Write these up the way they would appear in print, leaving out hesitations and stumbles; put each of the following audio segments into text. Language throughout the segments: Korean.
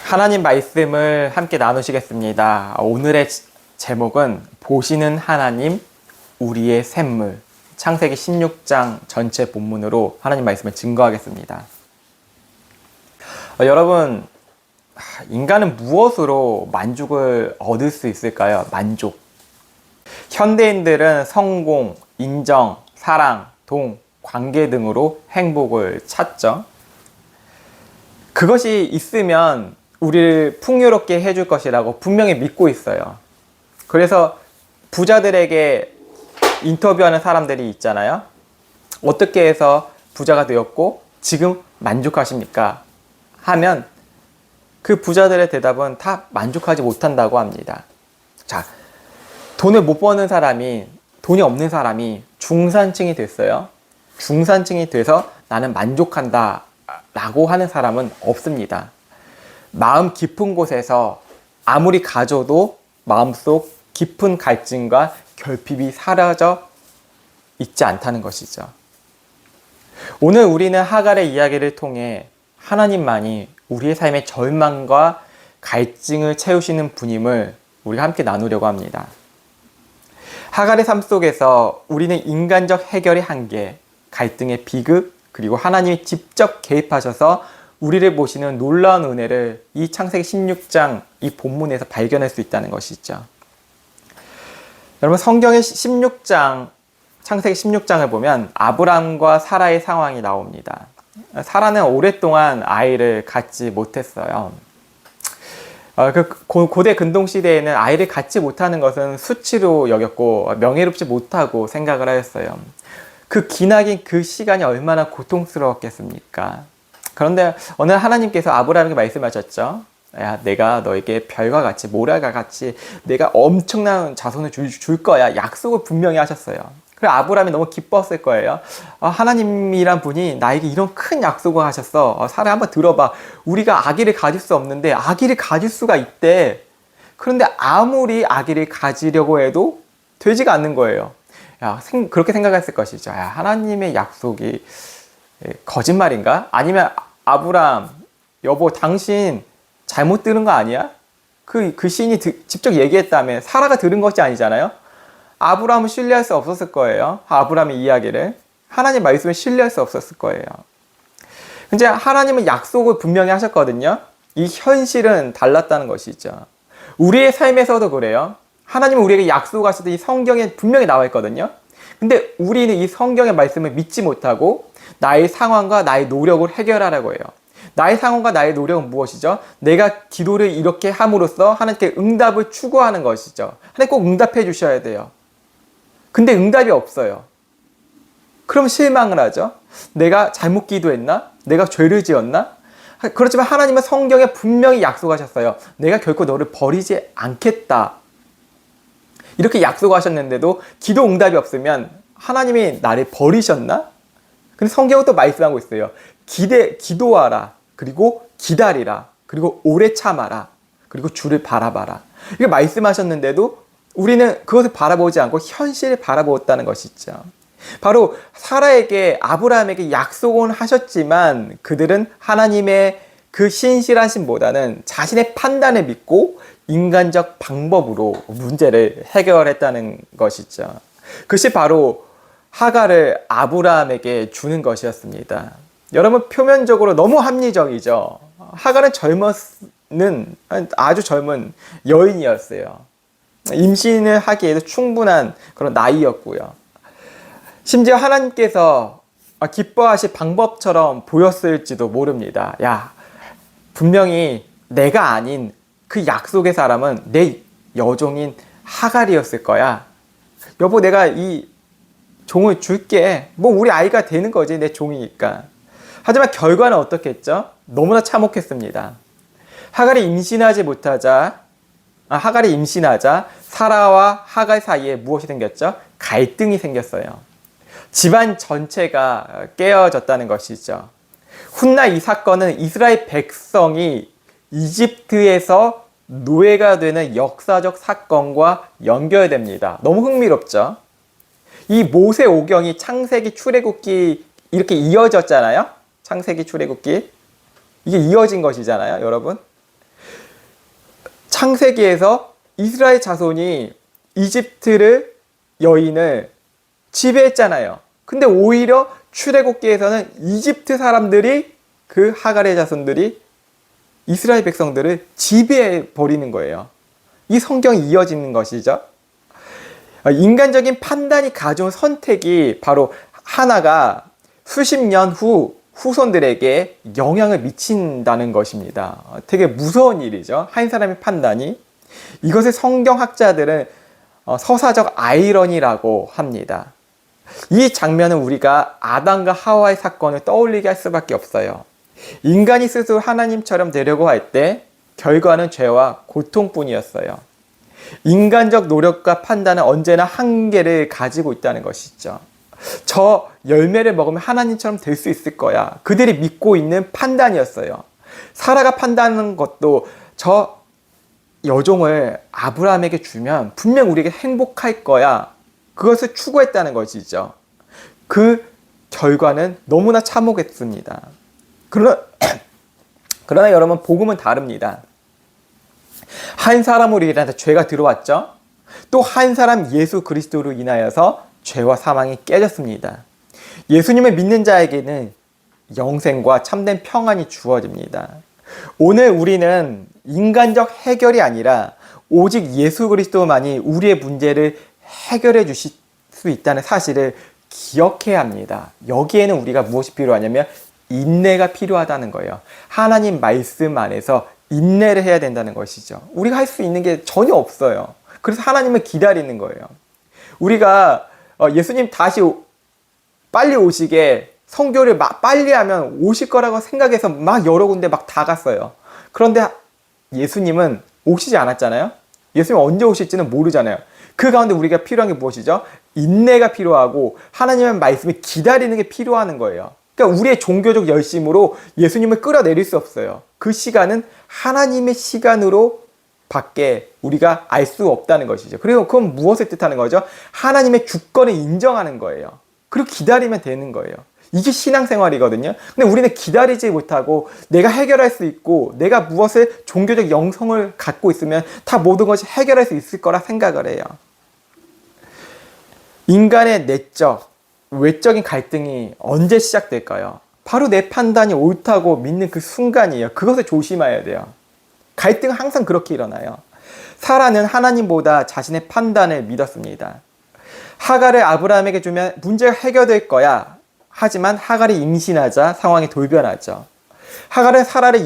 하나님 말씀을 함께 나누시겠습니다. 오늘의 제목은 보시는 하나님, 우리의 샘물. 창세기 16장 전체 본문으로 하나님 말씀을 증거하겠습니다. 여러분, 인간은 무엇으로 만족을 얻을 수 있을까요? 만족. 현대인들은 성공, 인정, 사랑, 돈, 관계 등으로 행복을 찾죠. 그것이 있으면 우리를 풍요롭게 해줄 것이라고 분명히 믿고 있어요. 그래서 부자들에게 인터뷰하는 사람들이 있잖아요. 어떻게 해서 부자가 되었고 지금 만족하십니까? 하면 그 부자들의 대답은 다 만족하지 못한다고 합니다. 자, 돈을 못 버는 사람이, 돈이 없는 사람이 중산층이 됐어요. 중산층이 돼서 나는 만족한다 라고 하는 사람은 없습니다. 마음 깊은 곳에서 아무리 가져도 마음속 깊은 갈증과 결핍이 사라져 있지 않다는 것이죠. 오늘 우리는 하갈의 이야기를 통해 하나님만이 우리의 삶의 절망과 갈증을 채우시는 분임을 우리가 함께 나누려고 합니다. 하갈의 삶 속에서 우리는 인간적 해결의 한계, 갈등의 비극, 그리고 하나님이 직접 개입하셔서 우리를 보시는 놀라운 은혜를 이 창세기 16장 이 본문에서 발견할 수 있다는 것이죠. 여러분, 성경의 16장, 창세기 16장을 보면 아브람과 사라의 상황이 나옵니다. 사라는 오랫동안 아이를 갖지 못했어요. 고대 근동시대에는 아이를 갖지 못하는 것은 수치로 여겼고 명예롭지 못하고 생각을 하였어요. 그 기나긴 그 시간이 얼마나 고통스러웠겠습니까? 그런데 오늘 하나님께서 아브라함에게 말씀하셨죠. 야, 내가 너에게 별과 같이 모래가 같이 내가 엄청난 자손을 줄 거야. 약속을 분명히 하셨어요. 그래서 아브라함이 너무 기뻤을 거예요. 하나님이란 분이 나에게 이런 큰 약속을 하셨어. 사라 한번 들어봐. 우리가 아기를 가질 수 없는데 아기를 가질 수가 있대. 그런데 아무리 아기를 가지려고 해도 되지가 않는 거예요. 그렇게 생각했을 것이죠. 하나님의 약속이 거짓말인가? 아니면 아브람, 여보, 당신 잘못 들은 거 아니야? 그 시인이 직접 얘기했다며. 사라가 들은 것이 아니잖아요. 아브람은 신뢰할 수 없었을 거예요. 아브람의 이야기를. 하나님 말씀을 신뢰할 수 없었을 거예요. 근데 하나님은 약속을 분명히 하셨거든요. 이 현실은 달랐다는 것이죠. 우리의 삶에서도 그래요. 하나님은 우리에게 약속하시듯 이 성경에 분명히 나와 있거든요. 근데 우리는 이 성경의 말씀을 믿지 못하고 나의 상황과 나의 노력을 해결하라고 해요. 나의 상황과 나의 노력은 무엇이죠? 내가 기도를 이렇게 함으로써 하나님께 응답을 추구하는 것이죠. 하나님 꼭 응답해 주셔야 돼요. 근데 응답이 없어요. 그럼 실망을 하죠. 내가 잘못 기도했나? 내가 죄를 지었나? 그렇지만 하나님은 성경에 분명히 약속하셨어요. 내가 결코 너를 버리지 않겠다. 이렇게 약속하셨는데도 기도 응답이 없으면 하나님이 나를 버리셨나? 근데 성경은 또 말씀하고 있어요. 기도하라. 그리고 기다리라. 그리고 오래 참아라. 그리고 주를 바라봐라. 이렇게 말씀하셨는데도 우리는 그것을 바라보지 않고 현실을 바라보았다는 것이죠. 바로 사라에게, 아브라함에게 약속은 하셨지만 그들은 하나님의 그 신실하심보다는 자신의 판단을 믿고 인간적 방법으로 문제를 해결했다는 것이죠. 그것이 바로 하갈을 아브라함에게 주는 것이었습니다. 여러분, 표면적으로 너무 합리적이죠. 하갈은 아주 젊은 여인이었어요. 임신을 하기에도 충분한 그런 나이였고요. 심지어 하나님께서 기뻐하실 방법처럼 보였을지도 모릅니다. 분명히 내가 아닌 그 약속의 사람은 내 여종인 하갈이었을 거야. 여보, 내가 이 종을 줄게. 우리 아이가 되는 거지, 내 종이니까. 하지만 결과는 어떻겠죠? 너무나 참혹했습니다. 하갈이 임신하자 사라와 하갈 사이에 무엇이 생겼죠? 갈등이 생겼어요. 집안 전체가 깨어졌다는 것이죠. 훗날 이 사건은 이스라엘 백성이 이집트에서 노예가 되는 역사적 사건과 연결됩니다. 너무 흥미롭죠? 이 모세 오경이 창세기 출애굽기 이렇게 이어졌잖아요. 창세기 출애굽기 이게 이어진 것이잖아요, 여러분. 창세기에서 이스라엘 자손이 이집트를 여인을 지배했잖아요. 근데 오히려 출애굽기에서는 이집트 사람들이 그 하갈의 자손들이 이스라엘 백성들을 지배해 버리는 거예요. 이 성경이 이어지는 것이죠. 인간적인 판단이 가져온 선택이 바로 하나가 수십 년 후 후손들에게 영향을 미친다는 것입니다. 되게 무서운 일이죠. 한 사람의 판단이. 이것을 성경학자들은 서사적 아이러니라고 합니다. 이 장면은 우리가 아담과 하와의 사건을 떠올리게 할 수밖에 없어요. 인간이 스스로 하나님처럼 되려고 할 때 결과는 죄와 고통뿐이었어요. 인간적 노력과 판단은 언제나 한계를 가지고 있다는 것이죠. 저 열매를 먹으면 하나님처럼 될 수 있을 거야. 그들이 믿고 있는 판단이었어요. 사라가 판단하는 것도 저 여종을 아브라함에게 주면 분명 우리에게 행복할 거야. 그것을 추구했다는 것이죠. 그 결과는 너무나 참혹했습니다. 그러나 여러분, 복음은 다릅니다. 한 사람으로 인해서 죄가 들어왔죠. 또 한 사람 예수 그리스도로 인하여서 죄와 사망이 깨졌습니다. 예수님을 믿는 자에게는 영생과 참된 평안이 주어집니다. 오늘 우리는 인간적 해결이 아니라 오직 예수 그리스도만이 우리의 문제를 해결해 주실 수 있다는 사실을 기억해야 합니다. 여기에는 우리가 무엇이 필요하냐면 인내가 필요하다는 거예요. 하나님 말씀 안에서 인내를 해야 된다는 것이죠. 우리가 할 수 있는 게 전혀 없어요. 그래서 하나님을 기다리는 거예요. 우리가 예수님 다시 빨리 오시게 선교를 빨리 하면 오실 거라고 생각해서 막 여러 군데 막 다 갔어요. 그런데 예수님은 오시지 않았잖아요. 예수님 언제 오실지는 모르잖아요. 그 가운데 우리가 필요한 게 무엇이죠? 인내가 필요하고 하나님의 말씀을 기다리는 게 필요한 거예요. 그러니까 우리의 종교적 열심으로 예수님을 끌어내릴 수 없어요. 그 시간은 하나님의 시간으로 밖에 우리가 알 수 없다는 것이죠. 그리고 그건 무엇을 뜻하는 거죠? 하나님의 주권을 인정하는 거예요. 그리고 기다리면 되는 거예요. 이게 신앙생활이거든요. 근데 우리는 기다리지 못하고 내가 해결할 수 있고 내가 무엇을 종교적 영성을 갖고 있으면 다 모든 것이 해결할 수 있을 거라 생각을 해요. 인간의 내적, 외적인 갈등이 언제 시작될까요? 바로 내 판단이 옳다고 믿는 그 순간이에요. 그것을 조심해야 돼요. 갈등은 항상 그렇게 일어나요. 사라는 하나님보다 자신의 판단을 믿었습니다. 하갈을 아브라함에게 주면 문제가 해결될 거야. 하지만 하갈이 임신하자 상황이 돌변하죠. 하갈은 사라를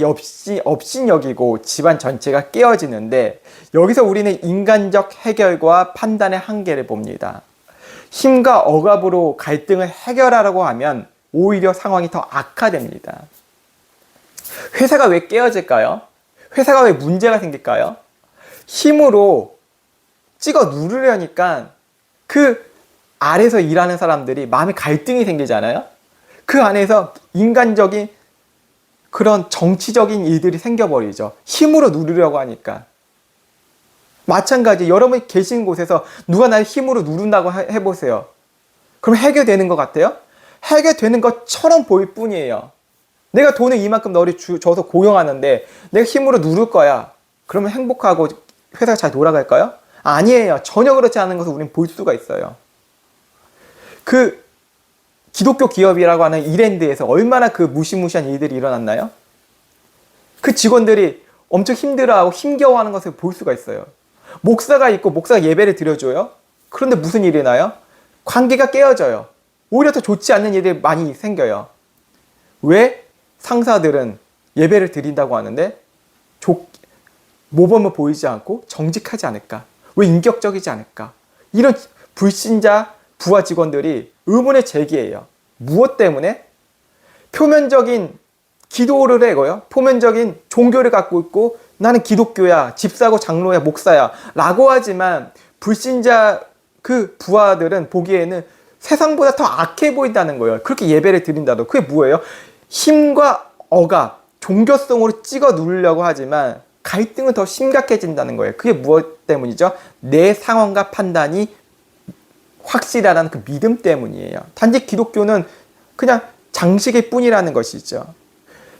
업신 여기고 집안 전체가 깨어지는데 여기서 우리는 인간적 해결과 판단의 한계를 봅니다. 힘과 억압으로 갈등을 해결하려고 하면 오히려 상황이 더 악화됩니다. 회사가 왜 깨어질까요? 회사가 왜 문제가 생길까요? 힘으로 찍어 누르려니까 그 아래서 일하는 사람들이 마음에 갈등이 생기잖아요. 그 안에서 인간적인 그런 정치적인 일들이 생겨버리죠. 힘으로 누르려고 하니까. 마찬가지 여러분이 계신 곳에서 누가 날 힘으로 누른다고 해보세요. 그럼 해결되는 것 같아요? 해결되는 것처럼 보일 뿐이에요. 내가 돈을 이만큼 너를 줘서 고용하는데 내가 힘으로 누를 거야. 그러면 행복하고 회사가 잘 돌아갈까요? 아니에요. 전혀 그렇지 않은 것을 우리는 볼 수가 있어요. 그 기독교 기업이라고 하는 이랜드에서 얼마나 그 무시무시한 일들이 일어났나요? 그 직원들이 엄청 힘들어하고 힘겨워하는 것을 볼 수가 있어요. 목사가 있고 목사가 예배를 드려줘요. 그런데 무슨 일이 나요? 관계가 깨어져요. 오히려 더 좋지 않는 일들이 많이 생겨요. 왜? 상사들은 예배를 드린다고 하는데 모범을 보이지 않고 정직하지 않을까? 왜 인격적이지 않을까? 이런 불신자 부하 직원들이 의문을 제기해요. 무엇 때문에? 표면적인 기도를 해고요. 표면적인 종교를 갖고 있고 나는 기독교야, 집사고 장로야, 목사야 라고 하지만 불신자 그 부하들은 보기에는 세상보다 더 악해 보인다는 거예요. 그렇게 예배를 드린다도. 그게 뭐예요? 힘과 억압, 종교성으로 찍어 누르려고 하지만 갈등은 더 심각해진다는 거예요. 그게 무엇 때문이죠? 내 상황과 판단이 확실하다는 그 믿음 때문이에요. 단지 기독교는 그냥 장식일 뿐이라는 것이죠.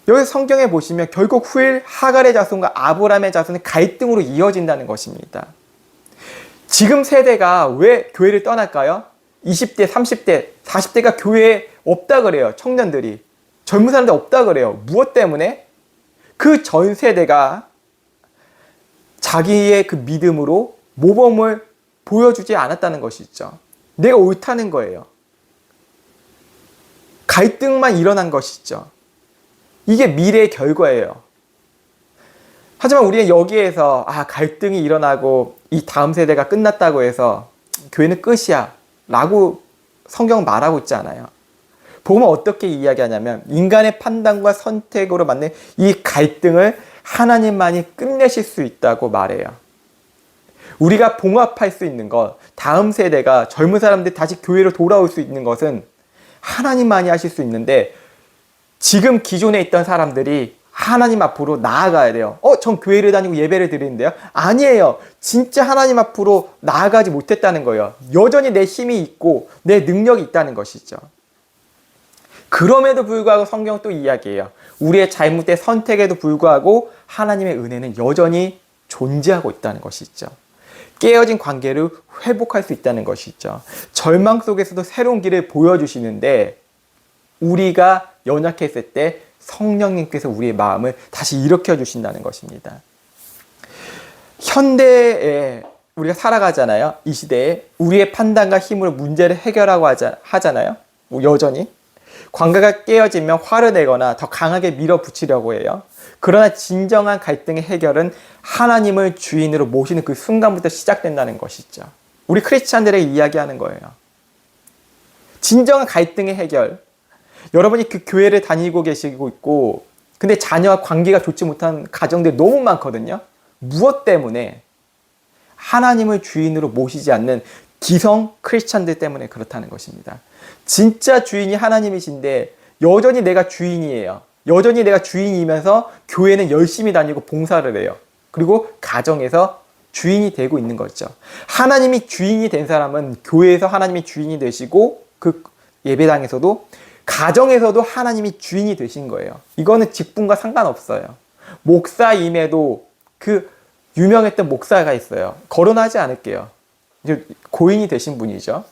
여기 성경에 보시면 결국 후일 하갈의 자손과 아브라함의 자손이 갈등으로 이어진다는 것입니다. 지금 세대가 왜 교회를 떠날까요? 20대, 30대, 40대가 교회에 없다 그래요. 청년들이. 젊은 사람들 없다 그래요. 무엇 때문에? 그 전 세대가 자기의 그 믿음으로 모범을 보여주지 않았다는 것이죠. 내가 옳다는 거예요. 갈등만 일어난 것이죠. 이게 미래의 결과예요. 하지만 우리는 여기에서 갈등이 일어나고 이 다음 세대가 끝났다고 해서 교회는 끝이야 라고 성경은 말하고 있지 않아요. 복음은 어떻게 이야기하냐면 인간의 판단과 선택으로 만든 이 갈등을 하나님만이 끝내실 수 있다고 말해요. 우리가 봉합할 수 있는 것, 다음 세대가 젊은 사람들이 다시 교회로 돌아올 수 있는 것은 하나님만이 하실 수 있는데 지금 기존에 있던 사람들이 하나님 앞으로 나아가야 돼요. 전 교회를 다니고 예배를 드리는데요. 아니에요. 진짜 하나님 앞으로 나아가지 못했다는 거예요. 여전히 내 힘이 있고 내 능력이 있다는 것이죠. 그럼에도 불구하고 성경은 또 이야기해요. 우리의 잘못된 선택에도 불구하고 하나님의 은혜는 여전히 존재하고 있다는 것이죠. 깨어진 관계를 회복할 수 있다는 것이죠. 절망 속에서도 새로운 길을 보여주시는데 우리가 연약했을 때 성령님께서 우리의 마음을 다시 일으켜 주신다는 것입니다. 현대에 우리가 살아가잖아요. 이 시대에 우리의 판단과 힘으로 문제를 해결하고 하잖아요. 여전히. 관계가 깨어지면 화를 내거나 더 강하게 밀어붙이려고 해요. 그러나 진정한 갈등의 해결은 하나님을 주인으로 모시는 그 순간부터 시작된다는 것이죠. 우리 크리스찬들에게 이야기하는 거예요. 진정한 갈등의 해결. 여러분이 그 교회를 다니고 계시고 있고 근데 자녀와 관계가 좋지 못한 가정들이 너무 많거든요. 무엇 때문에? 하나님을 주인으로 모시지 않는 기성 크리스찬들 때문에 그렇다는 것입니다. 진짜 주인이 하나님이신데 여전히 내가 주인이에요. 여전히 내가 주인이면서 교회는 열심히 다니고 봉사를 해요. 그리고 가정에서 주인이 되고 있는 거죠. 하나님이 주인이 된 사람은 교회에서 하나님이 주인이 되시고 그 예배당에서도 가정에서도 하나님이 주인이 되신 거예요. 이거는 직분과 상관없어요. 목사임에도 그 유명했던 목사가 있어요. 거론하지 않을게요. 이제 고인이 되신 분이죠.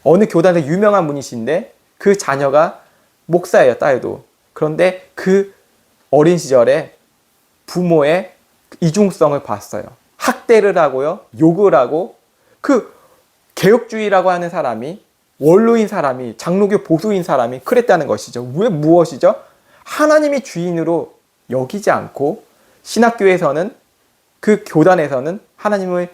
어느 교단에서 유명한 분이신데 그 자녀가 목사예요, 딸도. 그런데 그 어린 시절에 부모의 이중성을 봤어요. 학대를 하고요, 욕을 하고 그 개혁주의라고 하는 사람이 원로인 사람이 장로교 보수인 사람이 그랬다는 것이죠. 왜 무엇이죠? 하나님이 주인으로 여기지 않고 신학교에서는 그 교단에서는 하나님을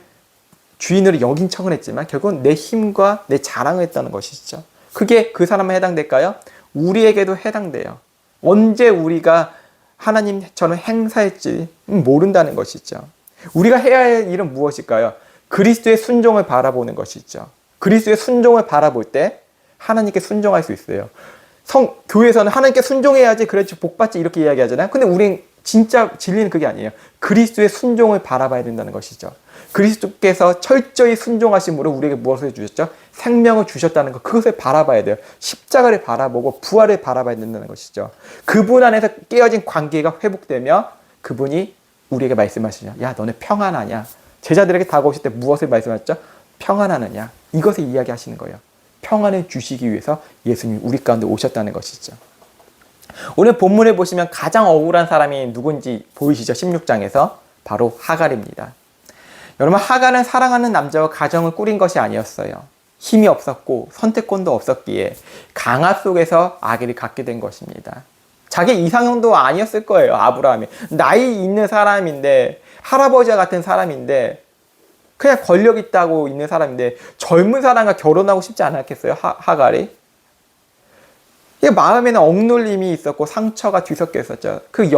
주인으로 여긴 척을 했지만 결국은 내 힘과 내 자랑을 했다는 것이죠. 그게 그 사람에 해당될까요? 우리에게도 해당돼요. 언제 우리가 하나님처럼 행사할지 모른다는 것이죠. 우리가 해야 할 일은 무엇일까요? 그리스도의 순종을 바라보는 것이죠. 그리스도의 순종을 바라볼 때 하나님께 순종할 수 있어요. 교회에서는 하나님께 순종해야지 그래야지 복받지 이렇게 이야기하잖아요. 근데 우린 진짜 진리는 그게 아니에요. 그리스도의 순종을 바라봐야 된다는 것이죠. 그리스도께서 철저히 순종하심으로 우리에게 무엇을 주셨죠? 생명을 주셨다는 것, 그것을 바라봐야 돼요. 십자가를 바라보고 부활을 바라봐야 된다는 것이죠. 그분 안에서 깨어진 관계가 회복되며 그분이 우리에게 말씀하시죠. 야, 너네 평안하냐? 제자들에게 다가오실 때 무엇을 말씀하셨죠? 평안하느냐? 이것을 이야기하시는 거예요. 평안을 주시기 위해서 예수님이 우리 가운데 오셨다는 것이죠. 오늘 본문을 보시면 가장 억울한 사람이 누군지 보이시죠? 16장에서 바로 하갈입니다. 여러분, 하갈은 사랑하는 남자와 가정을 꾸린 것이 아니었어요. 힘이 없었고 선택권도 없었기에 강압 속에서 아기를 갖게 된 것입니다. 자기 이상형도 아니었을 거예요. 아브라함이 나이 있는 사람인데 할아버지와 같은 사람인데 그냥 권력 있다고 있는 사람인데 젊은 사람과 결혼하고 싶지 않았겠어요? 하갈이? 마음에는 억눌림이 있었고 상처가 뒤섞여 있었죠. 그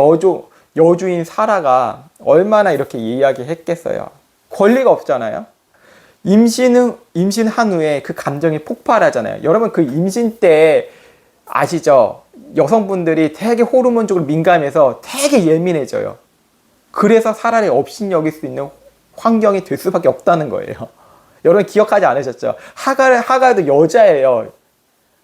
여주인 사라가 얼마나 이렇게 이야기했겠어요. 권리가 없잖아요. 임신한 후에 그 감정이 폭발하잖아요. 여러분, 그 임신 때 아시죠? 여성분들이 되게 호르몬적으로 민감해서 되게 예민해져요. 그래서 사라를 업신여길 수 있는 환경이 될 수밖에 없다는 거예요. 여러분 기억하지 않으셨죠? 하갈도 여자예요.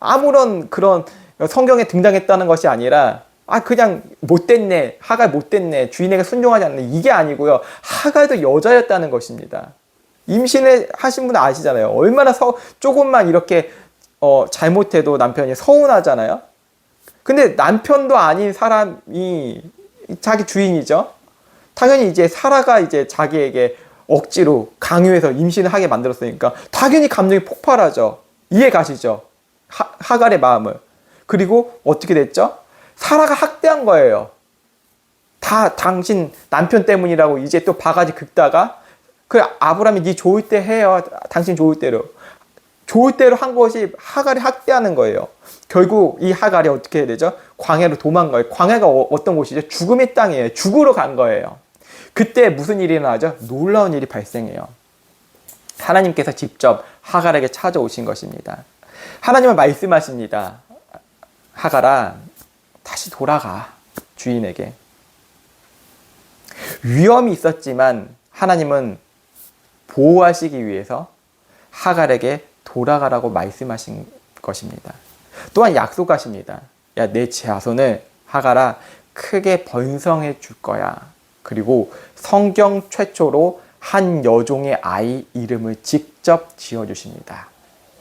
아무런 그런 성경에 등장했다는 것이 아니라 그냥 못됐네, 하갈 못됐네, 주인에게 순종하지 않네, 이게 아니고요. 하갈도 여자였다는 것입니다. 임신을 하신 분은 아시잖아요. 얼마나 조금만 이렇게 잘못해도 남편이 서운하잖아요. 근데 남편도 아닌 사람이 자기 주인이죠. 당연히 이제 사라가 이제 자기에게 억지로 강요해서 임신을 하게 만들었으니까 당연히 감정이 폭발하죠. 이해 가시죠? 하갈의 마음을. 그리고 어떻게 됐죠? 사라가 학대한 거예요. 다 당신 남편 때문이라고 이제 또 바가지 긁다가 아브라함이 네 좋을 때 해요. 당신 좋을 대로. 좋을 대로 한 것이 하갈이 학대하는 거예요. 결국 이 하갈이 어떻게 해야 되죠? 광야로 도망가요. 광야가 어떤 곳이죠? 죽음의 땅이에요. 죽으러 간 거예요. 그때 무슨 일이 일어나죠? 놀라운 일이 발생해요. 하나님께서 직접 하갈에게 찾아오신 것입니다. 하나님은 말씀하십니다. 하갈아, 다시 돌아가. 주인에게. 위험이 있었지만 하나님은 보호하시기 위해서 하갈에게 돌아가라고 말씀하신 것입니다. 또한 약속하십니다. 야, 내 자손을 하갈아 크게 번성해 줄 거야. 그리고 성경 최초로 한 여종의 아이 이름을 직접 지어주십니다.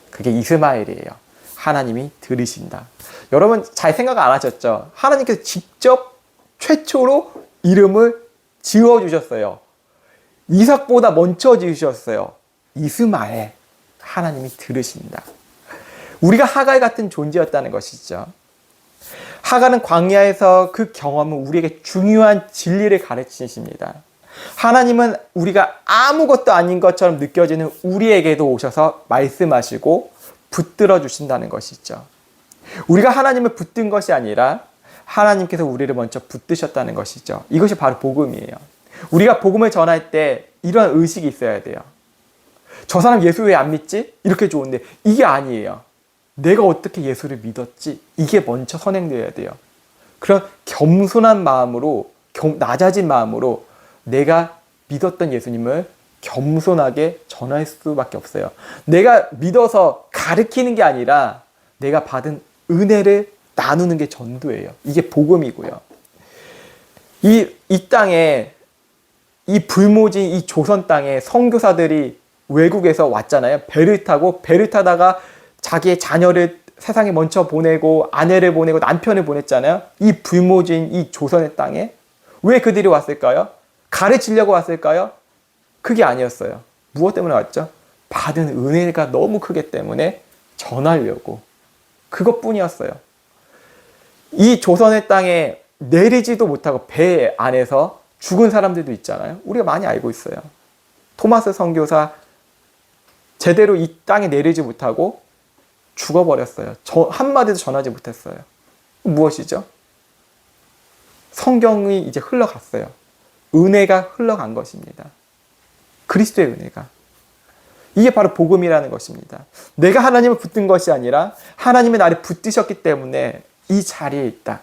그게 이스마엘이에요. 하나님이 들으신다. 여러분 잘 생각 안 하셨죠? 하나님께서 직접 최초로 이름을 지어주셨어요. 이삭보다 먼저 지으셨어요. 이스마엘. 하나님이 들으신다. 우리가 하갈 같은 존재였다는 것이죠. 하갈은 광야에서 그 경험은 우리에게 중요한 진리를 가르치십니다. 하나님은 우리가 아무것도 아닌 것처럼 느껴지는 우리에게도 오셔서 말씀하시고 붙들어 주신다는 것이죠. 우리가 하나님을 붙든 것이 아니라 하나님께서 우리를 먼저 붙드셨다는 것이죠. 이것이 바로 복음이에요. 우리가 복음을 전할 때 이런 의식이 있어야 돼요. 저 사람 예수 왜 안 믿지? 이렇게 좋은데 이게 아니에요. 내가 어떻게 예수를 믿었지? 이게 먼저 선행되어야 돼요. 그런 겸손한 마음으로, 낮아진 마음으로 내가 믿었던 예수님을 겸손하게 전할 수밖에 없어요. 내가 믿어서 가르치는 게 아니라 내가 받은 은혜를 나누는 게 전도예요. 이게 복음이고요. 이 땅에, 이 불모진 이 조선 땅에 선교사들이 외국에서 왔잖아요. 배를 타다가 자기의 자녀를 세상에 먼저 보내고 아내를 보내고 남편을 보냈잖아요. 이 불모진 이 조선의 땅에 왜 그들이 왔을까요? 가르치려고 왔을까요? 그게 아니었어요. 무엇 때문에 왔죠? 받은 은혜가 너무 크기 때문에 전하려고. 그것뿐이었어요. 이 조선의 땅에 내리지도 못하고 배 안에서 죽은 사람들도 있잖아요. 우리가 많이 알고 있어요. 토마스 선교사 제대로 이 땅에 내리지 못하고 죽어버렸어요. 한마디도 전하지 못했어요. 무엇이죠? 성경이 이제 흘러갔어요. 은혜가 흘러간 것입니다. 그리스도의 은혜가. 이게 바로 복음이라는 것입니다. 내가 하나님을 붙든 것이 아니라 하나님이 나를 붙드셨기 때문에 이 자리에 있다.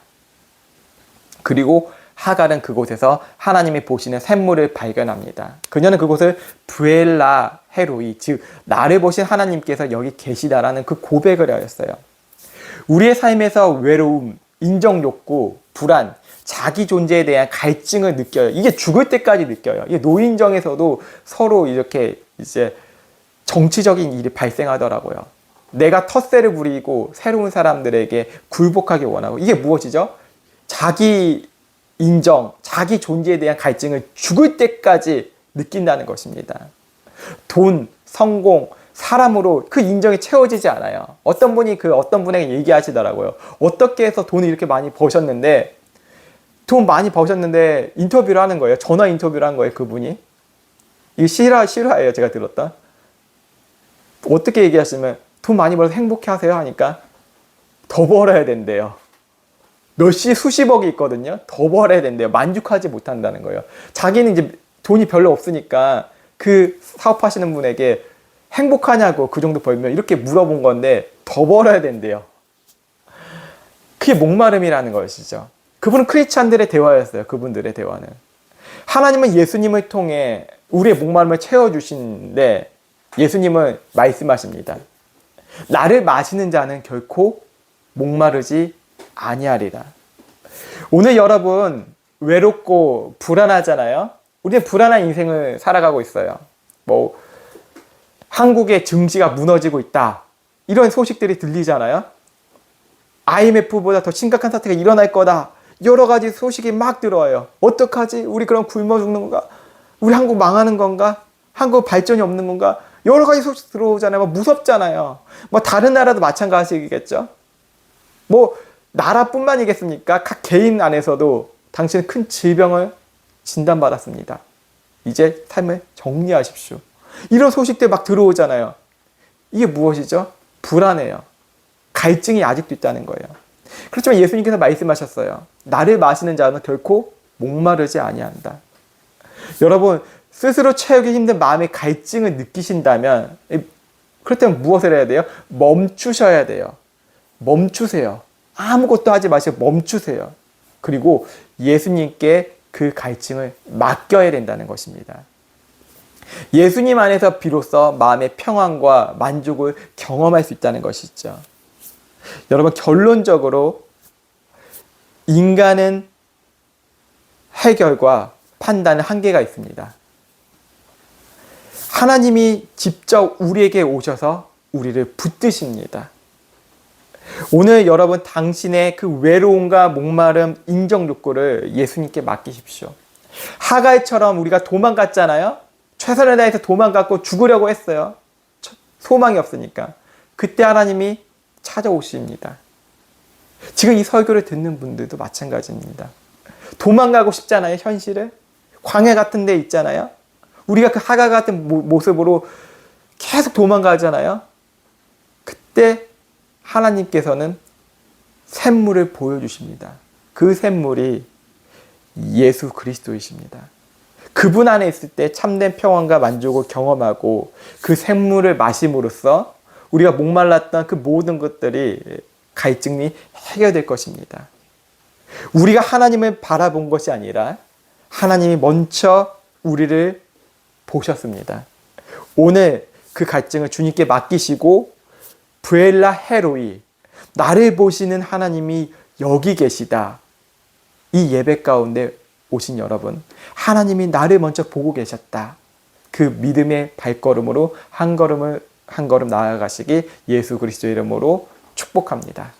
그리고 하갈은 그곳에서 하나님이 보시는 샘물을 발견합니다. 그녀는 그곳을 브엘라 헤로이, 즉 나를 보신 하나님께서 여기 계시다라는 그 고백을 하였어요. 우리의 삶에서 외로움, 인정욕구, 불안, 자기 존재에 대한 갈증을 느껴요. 이게 죽을 때까지 느껴요. 이게 노인정에서도 서로 이렇게 이제 정치적인 일이 발생하더라고요. 내가 텃세를 부리고 새로운 사람들에게 굴복하기 원하고. 이게 무엇이죠? 자기 인정, 자기 존재에 대한 갈증을 죽을 때까지 느낀다는 것입니다. 돈, 성공, 사람으로 그 인정이 채워지지 않아요. 어떤 분이 어떤 분에게 얘기하시더라고요. 어떻게 해서 돈을 이렇게 많이 버셨는데, 돈 많이 버셨는데 인터뷰를 하는 거예요. 전화 인터뷰를 한 거예요, 그분이. 이게 실화예요, 제가 들었다. 어떻게 얘기하시면 돈 많이 벌어서 행복해 하세요 하니까 더 벌어야 된대요. 수십억이 있거든요. 더 벌어야 된대요. 만족하지 못한다는 거예요. 자기는 이제 돈이 별로 없으니까 그 사업하시는 분에게 행복하냐고 그 정도 벌면 이렇게 물어본 건데 더 벌어야 된대요. 그게 목마름이라는 것이죠. 그분은 크리스찬들의 대화였어요. 그분들의 대화는. 하나님은 예수님을 통해 우리의 목마름을 채워주시는데 예수님은 말씀하십니다. 나를 마시는 자는 결코 목마르지 아니하리라. 오늘 여러분 외롭고 불안하잖아요. 우리는 불안한 인생을 살아가고 있어요. 뭐 한국의 증시가 무너지고 있다, 이런 소식들이 들리잖아요. IMF보다 더 심각한 사태가 일어날 거다, 여러 가지 소식이 막 들어와요. 어떡하지? 우리 그럼 굶어 죽는 건가? 우리 한국 망하는 건가? 한국 발전이 없는 건가? 여러 가지 소식 들어오잖아요. 뭐 무섭잖아요. 뭐 다른 나라도 마찬가지겠죠. 뭐 나라뿐만이겠습니까? 각 개인 안에서도 당신은 큰 질병을 진단받았습니다. 이제 삶을 정리하십시오. 이런 소식들 막 들어오잖아요. 이게 무엇이죠? 불안해요. 갈증이 아직도 있다는 거예요. 그렇지만 예수님께서 말씀하셨어요. 나를 마시는 자는 결코 목마르지 아니한다. 여러분, 스스로 채우기 힘든 마음의 갈증을 느끼신다면, 그렇다면 무엇을 해야 돼요? 멈추셔야 돼요. 멈추세요. 아무것도 하지 마시고 멈추세요. 그리고 예수님께 그 갈증을 맡겨야 된다는 것입니다. 예수님 안에서 비로소 마음의 평안과 만족을 경험할 수 있다는 것이죠. 여러분, 결론적으로 인간은 해결과 판단의 한계가 있습니다. 하나님이 직접 우리에게 오셔서 우리를 붙드십니다. 오늘 여러분, 당신의 그 외로움과 목마름, 인정 욕구를 예수님께 맡기십시오. 하갈처럼 우리가 도망갔잖아요. 최선을 다해서 도망갔고 죽으려고 했어요. 소망이 없으니까. 그때 하나님이 찾아오십니다. 지금 이 설교를 듣는 분들도 마찬가지입니다. 도망가고 싶잖아요, 현실을. 광야 같은 데 있잖아요. 우리가 그 하갈 같은 모습으로 계속 도망가잖아요. 그때 하나님께서는 샘물을 보여주십니다. 그 샘물이 예수 그리스도이십니다. 그분 안에 있을 때 참된 평안과 만족을 경험하고 그 샘물을 마심으로써 우리가 목말랐던 그 모든 것들이 갈증이 해결될 것입니다. 우리가 하나님을 바라본 것이 아니라 하나님이 먼저 우리를 보셨습니다. 오늘 그 갈증을 주님께 맡기시고 브엘라 헤로이, 나를 보시는 하나님이 여기 계시다, 이 예배 가운데 오신 여러분, 하나님이 나를 먼저 보고 계셨다, 그 믿음의 발걸음으로 한 걸음 나아가시기 예수 그리스도의 이름으로 축복합니다.